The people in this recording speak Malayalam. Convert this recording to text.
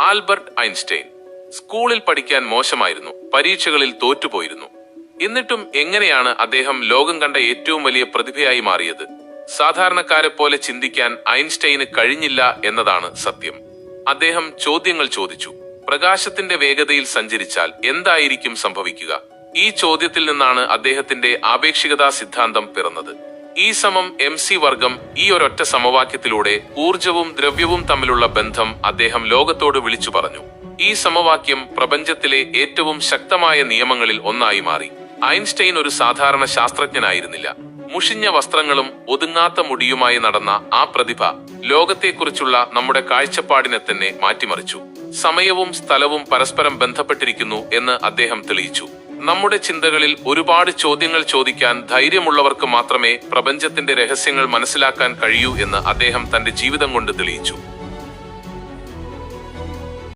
ആൽബർട്ട് ഐൻസ്റ്റൈൻ സ്കൂളിൽ പഠിക്കാൻ മോശമായിരുന്നു, പരീക്ഷകളിൽ തോറ്റുപോയിരുന്നു. എന്നിട്ടും എങ്ങനെയാണ് അദ്ദേഹം ലോകം കണ്ട ഏറ്റവും വലിയ പ്രതിഭയായി മാറിയത്? സാധാരണക്കാരെ പോലെ ചിന്തിക്കാൻ ഐൻസ്റ്റൈന് കഴിഞ്ഞില്ല എന്നതാണ് സത്യം. അദ്ദേഹം ചോദ്യങ്ങൾ ചോദിച്ചു. പ്രകാശത്തിന്റെ വേഗതയിൽ സഞ്ചരിച്ചാൽ എന്തായിരിക്കും സംഭവിക്കുക? ഈ ചോദ്യത്തിൽ നിന്നാണ് അദ്ദേഹത്തിന്റെ ആപേക്ഷികതാ സിദ്ധാന്തം പിറന്നത്. E=mc വർഗം. ഈ ഒരൊറ്റ സമവാക്യത്തിലൂടെ ഊർജവും ദ്രവ്യവും തമ്മിലുള്ള ബന്ധം അദ്ദേഹം ലോകത്തോട് വിളിച്ചു പറഞ്ഞു. ഈ സമവാക്യം പ്രപഞ്ചത്തിലെ ഏറ്റവും ശക്തമായ നിയമങ്ങളിൽ ഒന്നായി മാറി. ഐൻസ്റ്റൈൻ ഒരു സാധാരണ ശാസ്ത്രജ്ഞനായിരുന്നില്ല. മുഷിഞ്ഞ വസ്ത്രങ്ങളും ഒതുങ്ങാത്ത മുടിയുമായി നടന്ന ആ പ്രതിഭ ലോകത്തെക്കുറിച്ചുള്ള നമ്മുടെ കാഴ്ചപ്പാടിനെ തന്നെ മാറ്റിമറിച്ചു. സമയവും സ്ഥലവും പരസ്പരം ബന്ധപ്പെട്ടിരിക്കുന്നു എന്ന് അദ്ദേഹം തെളിയിച്ചു. നമ്മുടെ ചിന്തകളിൽ ഒരുപാട് ചോദ്യങ്ങൾ ചോദിക്കാൻ ധൈര്യമുള്ളവർക്ക് മാത്രമേ പ്രപഞ്ചത്തിന്റെ രഹസ്യങ്ങൾ മനസ്സിലാക്കാൻ കഴിയൂ എന്ന് അദ്ദേഹം തന്റെ ജീവിതം കൊണ്ട് തെളിയിച്ചു.